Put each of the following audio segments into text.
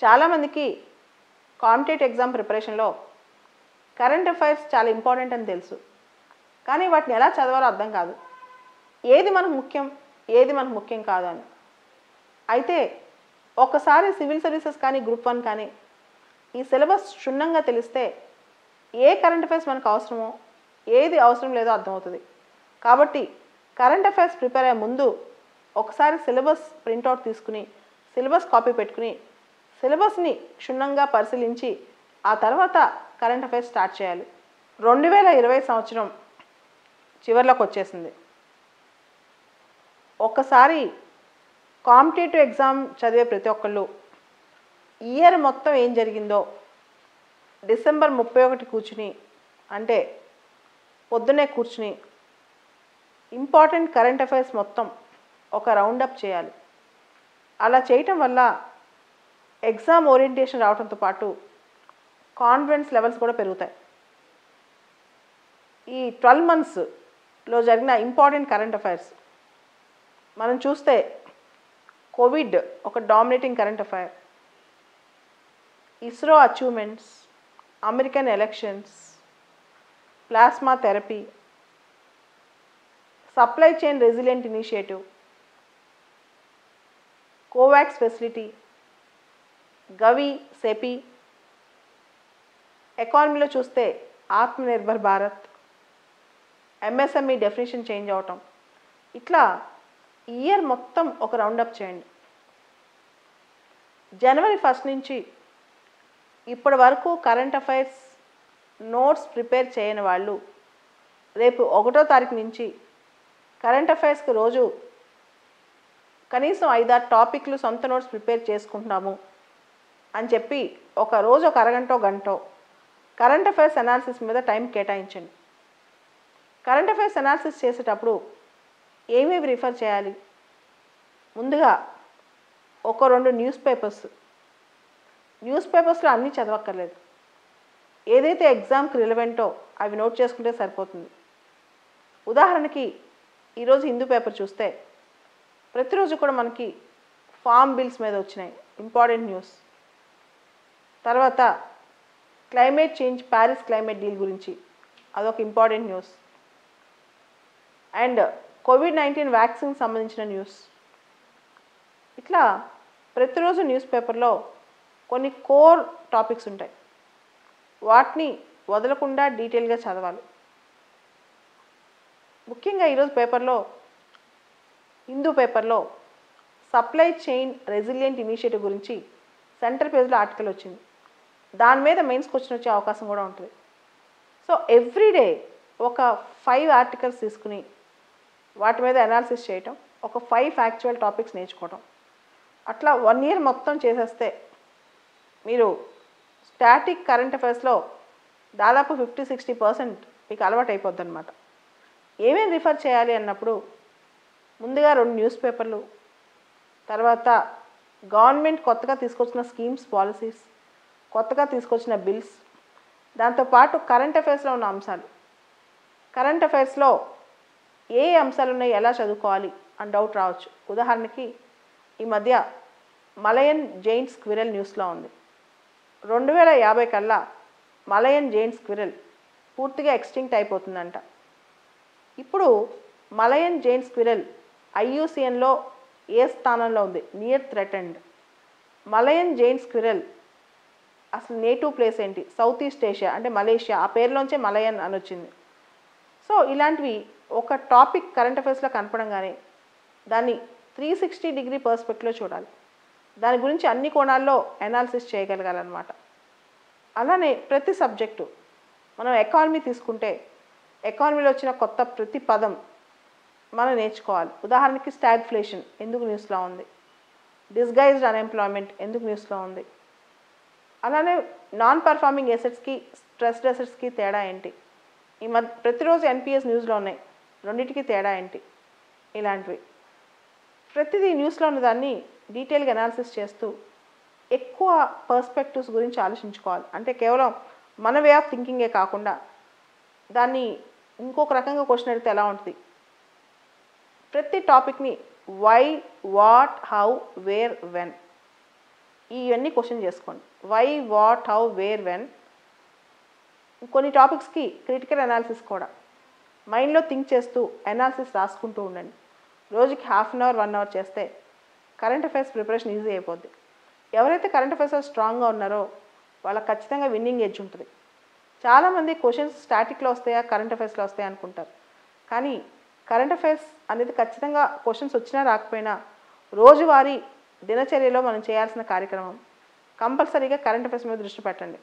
చాలామందికి competitive exam ప్రిపరేషన్లో current affairs చాలా ఇంపార్టెంట్ అని తెలుసు, కానీ వాటిని ఎలా చదవాలో అర్థం కాదు. ఏది మనకు ముఖ్యం, ఏది మనకు ముఖ్యం కాదు అని. అయితే ఒకసారి సివిల్ సర్వీసెస్ కానీ గ్రూప్ 1 కానీ ఈ సిలబస్ క్షుణ్ణంగా తెలిస్తే ఏ కరెంట్ అఫైర్స్ మనకు అవసరమో ఏది అవసరం లేదో అర్థమవుతుంది. కాబట్టి కరెంట్ అఫైర్స్ ప్రిపేర్ అయ్యే ముందు ఒకసారి సిలబస్ ప్రింట్అవుట్ తీసుకుని సిలబస్ కాపీ పెట్టుకుని సిలబస్ని క్షుణ్ణంగా పరిశీలించి ఆ తర్వాత కరెంట్ అఫైర్స్ స్టార్ట్ చేయాలి. 2020 సంవత్సరం చివరిలోకి వచ్చేసింది. ఒక్కసారి కాంపిటేటివ్ ఎగ్జామ్ చదివే ప్రతి ఒక్కళ్ళు ఇయర్ మొత్తం ఏం జరిగిందో డిసెంబర్ 31 కూర్చుని, అంటే పొద్దునే కూర్చుని ఇంపార్టెంట్ కరెంట్ అఫైర్స్ మొత్తం ఒక రౌండప్ చేయాలి. అలా చేయటం వల్ల ఎగ్జామ్ ఓరియంటేషన్ రావడంతో పాటు కాన్ఫిడెన్స్ లెవెల్స్ కూడా పెరుగుతాయి. ఈ 12 monthsలో జరిగిన ఇంపార్టెంట్ కరెంట్ అఫైర్స్ మనం చూస్తే కోవిడ్ ఒక dominating current affair, ISRO achievements, American elections, plasma therapy, supply chain resilient initiative, Covax facility, గవి సెపి, ఎకానమీలో చూస్తే Atmanirbhar Bharat, MSME definition change అవటం. ఇట్లా ఇయర్ మొత్తం ఒక రౌండప్ చేయండి. జనవరి 1 నుంచి ఇప్పటి వరకు కరెంట్ అఫైర్స్ నోట్స్ ప్రిపేర్ చేయని వాళ్ళు రేపు 1వ తారీఖు నుంచి కరెంట్ అఫైర్స్కి రోజు కనీసం 5-6 టాపిక్లు సొంత నోట్స్ ప్రిపేర్ చేసుకుంటున్నాము అని చెప్పి ఒక రోజు ఒక అరగంటో గంటో కరెంట్ అఫైర్స్ అనాలిసిస్ మీద టైం కేటాయించండి. కరెంట్ అఫైర్స్ అనాలిసిస్ చేసేటప్పుడు ఏమేమి రిఫర్ చేయాలి? ముందుగా 1-2 న్యూస్ పేపర్స్లో అన్నీ చదవక్కర్లేదు. ఏదైతే ఎగ్జామ్కి రిలవెంటో అవి నోట్ చేసుకుంటే సరిపోతుంది. ఉదాహరణకి ఈరోజు హిందూ పేపర్ చూస్తే ప్రతిరోజు కూడా మనకి ఫార్మ్ బిల్స్ మీద వచ్చినాయి ఇంపార్టెంట్ న్యూస్. తర్వాత climate change, Paris climate deal గురించి అదొక important news. And COVID-19 vaccine సంబంధించిన న్యూస్. ఇట్లా ప్రతిరోజు న్యూస్ పేపర్లో కొన్ని కోర్ టాపిక్స్ ఉంటాయి. వాటిని వదలకుండా డీటెయిల్గా చదవాలి. ముఖ్యంగా ఈరోజు పేపర్లో, హిందూ పేపర్లో సప్లై చైన్ రెసిలియంట్ ఇనిషియేటివ్ గురించి సెంటర్ పేజ్లో ఆర్టికల్ వచ్చింది. దాని మీద మెయిన్స్ క్వశ్చన్ వచ్చే అవకాశం కూడా ఉంటుంది. సో ఎవ్రీడే ఒక 5 ఆర్టికల్స్ తీసుకుని వాటి మీద అనాలిసిస్ చేయటం, ఒక 5 ఫ్యాక్చువల్ టాపిక్స్ నేర్చుకోవటం, అట్లా 1 year మొత్తం చేసేస్తే మీరు స్టాటిక్ కరెంట్ అఫైర్స్లో దాదాపు 50-60% మీకు అలవాటు అయిపోద్ది అనమాట. ఏమేమి రిఫర్ చేయాలి అన్నప్పుడు ముందుగా 2 న్యూస్ పేపర్లు, తర్వాత గవర్నమెంట్ కొత్తగా తీసుకొచ్చిన స్కీమ్స్, పాలసీస్, కొత్తగా తీసుకొచ్చిన బిల్స్, దాంతోపాటు కరెంట్ అఫైర్స్లో ఉన్న అంశాలు. కరెంట్ అఫైర్స్లో ఏ అంశాలు ఉన్నాయి, ఎలా చదువుకోవాలి అని డౌట్ రావచ్చు. ఉదాహరణకి ఈ మధ్య మలయన్ జైంట్ స్క్విరెల్ న్యూస్లో ఉంది. 2050 కల్లా మలయన్ జైంట్ స్క్విరెల్ పూర్తిగా ఎక్స్టింక్ట్ అయిపోతుందంట. ఇప్పుడు మలయన్ జైంట్ స్క్విరెల్ IUCNలో ఏ స్థానంలో ఉంది? Near threatened. Malayan giant squirrel అసలు నేటివ్ ప్లేస్ ఏంటి? సౌత్ ఈస్ట్ ఏషియా, అంటే మలేషియా. ఆ పేరులోంచే మలయన్ అని వచ్చింది. సో ఇలాంటివి ఒక టాపిక్ కరెంట్ అఫైర్స్లో కనపడంగానే దాన్ని 360-degree పర్స్పెక్టివ్లో చూడాలి. దాని గురించి అన్ని కోణాల్లో అనాలిసిస్ చేయగలగాలన్నమాట. అలానే ప్రతి సబ్జెక్టు, మనం ఎకానమీ తీసుకుంటే ఎకానమీలో వచ్చిన కొత్త ప్రతి పదం మనం నేర్చుకోవాలి. ఉదాహరణకి స్టాగ్ఫ్లేషన్ ఎందుకు న్యూస్లో ఉంది, డిస్గైజ్డ్ అన్ఎంప్లాయ్మెంట్ ఎందుకు న్యూస్లో ఉంది, అలానే నాన్ పర్ఫార్మింగ్ ఎసెట్స్కి స్ట్రెస్డ్ ఎసెట్స్కి తేడా ఏంటి, ఈ మధ్య ప్రతిరోజు NPS న్యూస్లో ఉన్నాయి, రెండింటికి తేడా ఏంటి, ఇలాంటివి ప్రతిదీ న్యూస్లో ఉన్నదాన్ని డీటెయిల్గా అనాలిసిస్ చేస్తూ ఎక్కువ పర్స్పెక్టివ్స్ గురించి ఆలోచించుకోవాలి. అంటే కేవలం మన వే ఆఫ్ థింకింగే కాకుండా దాన్ని ఇంకొక రకంగా క్వశ్చన్ అడిగితే ఎలా ఉంటుంది, ప్రతి టాపిక్ని why, what, how, where, when ఇవన్నీ క్వశ్చన్ చేసుకోండి. Why, what, how, where, when. కొన్ని టాపిక్స్కి క్రిటికల్ అనాలిసిస్ కూడా మైండ్లో థింక్ చేస్తూ అనాలిసిస్ రాసుకుంటూ ఉండండి. రోజుకి ½ అన్ అవర్ 1 అవర్ చేస్తే కరెంట్ అఫైర్స్ ప్రిపరేషన్ ఈజీ అయిపోద్ది. ఎవరైతే కరెంట్ అఫైర్స్లో స్ట్రాంగ్గా ఉన్నారో వాళ్ళకి ఖచ్చితంగా విన్నింగ్ ఎడ్జ్ ఉంటుంది. చాలామంది క్వశ్చన్స్ స్టాటిక్లో వస్తాయా కరెంట్ అఫైర్స్లో వస్తాయా అనుకుంటారు. కానీ కరెంట్ అఫైర్స్ అనేది ఖచ్చితంగా క్వశ్చన్స్ వచ్చినా రాకపోయినా రోజువారీ దినచర్యలో మనం చేయాల్సిన కార్యక్రమం. కంపల్సరీగా కరెంట్ అఫైర్స్ మీద దృష్టి పెట్టండి.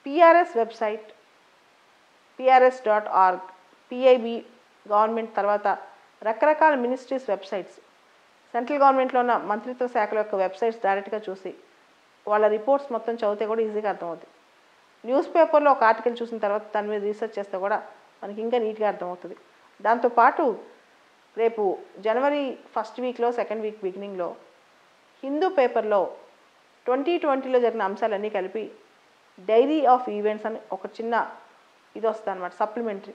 PRS website prs.org, PIB government, తర్వాత రకరకాల మినిస్ట్రీస్ వెబ్సైట్స్, సెంట్రల్ గవర్నమెంట్లో ఉన్న మంత్రిత్వ శాఖల యొక్క వెబ్సైట్స్ డైరెక్ట్గా చూసి వాళ్ళ రిపోర్ట్స్ మొత్తం చదివితే కూడా ఈజీగా అర్థమవుతుంది. న్యూస్ పేపర్లో ఒక ఆర్టికల్ చూసిన తర్వాత దాని మీద రీసెర్చ్ చేస్తే కూడా మనకి ఇంకా నీట్గా అర్థమవుతుంది. దాంతోపాటు రేపు జనవరి 1st వీక్లో 2nd వీక్ బిగినింగ్లో హిందూ పేపర్లో 2020లో జరిగిన అంశాలన్నీ కలిపి డైరీ ఆఫ్ ఈవెంట్స్ అని ఒక చిన్న ఇది వస్తుంది అనమాట, సప్లిమెంటరీ.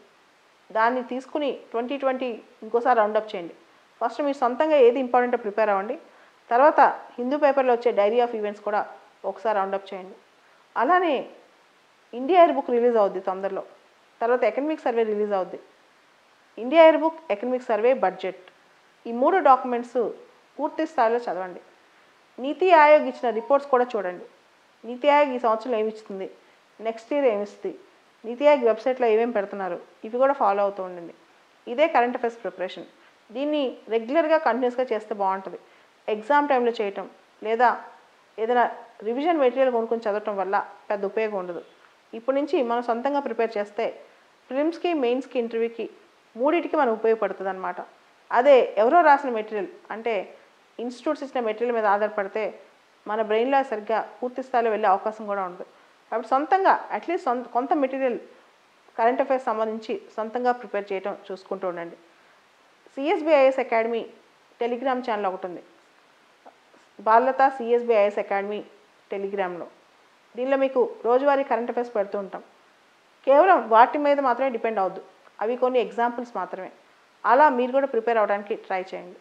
దాన్ని తీసుకుని 2020 ఇంకోసారి రౌండప్ చేయండి. ఫస్ట్ మీరు సొంతంగా ఏది ఇంపార్టెంటో ప్రిపేర్ అవ్వండి. తర్వాత హిందూ పేపర్లో వచ్చే డైరీ ఆఫ్ ఈవెంట్స్ కూడా ఒకసారి రౌండప్ చేయండి. అలానే ఇండియా ఎయిర్ బుక్ రిలీజ్ అవుద్ది తొందరలో. తర్వాత ఎకనమిక్ సర్వే రిలీజ్ అవుద్ది. India air book, economic survey, budget, ఈ 3 డాక్యుమెంట్స్ పూర్తి స్థాయిలో చదవండి. నీతి ఆయోగ్ ఇచ్చిన రిపోర్ట్స్ కూడా చూడండి. నీతి ఆయోగ్ ఈ సంవత్సరం ఏమి ఇస్తుంది, నెక్స్ట్ ఇయర్ ఏమి ఇస్తుంది, నీతి ఆయోగ్ వెబ్సైట్లో ఏమేమి పెడుతున్నారు, ఇవి కూడా ఫాలో అవుతూ ఉండండి. ఇదే కరెంట్ అఫైర్స్ ప్రిపరేషన్. దీన్ని రెగ్యులర్గా కంటిన్యూస్గా చేస్తే బాగుంటుంది. ఎగ్జామ్ టైంలో చేయటం లేదా ఏదైనా రివిజన్ మెటీరియల్ కొనుక్కొని చదవటం వల్ల పెద్ద ఉపయోగం ఉండదు. ఇప్పటి నుంచి మనం సొంతంగా ప్రిపేర్ చేస్తే ప్రిలిమ్స్కి, మెయిన్స్కి, ఇంటర్వ్యూకి మూడింటికి మనం ఉపయోగపడుతుంది అనమాట. అదే ఎవరో రాసిన మెటీరియల్ అంటే ఇన్స్టిట్యూట్స్ ఇచ్చిన మెటీరియల్ మీద ఆధారపడితే మన బ్రెయిన్లో సరిగ్గా పూర్తి స్థాయిలో వెళ్ళే అవకాశం కూడా ఉండదు. కాబట్టి సొంతంగా అట్లీస్ట్ కొంత మెటీరియల్ కరెంట్ అఫైర్స్ సంబంధించి సొంతంగా ప్రిపేర్ చేయడం చూసుకుంటూ ఉండండి. సిఎస్బిఐఎస్ అకాడమీ టెలిగ్రామ్ ఛానల్ ఒకటి ఉంది, బాలలత సిఎస్బిఐఎస్ అకాడమీ టెలిగ్రామ్లో. దీనిలో మీకు రోజువారీ కరెంట్ అఫైర్స్ పెడుతూ ఉంటాం. కేవలం వాటి మీద మాత్రమే డిపెండ్ అవ్వద్దు, అవి కొన్ని ఎగ్జాంపుల్స్ మాత్రమే. అలా మీరు కూడా ప్రిపేర్ అవ్వడానికి ట్రై చేయండి.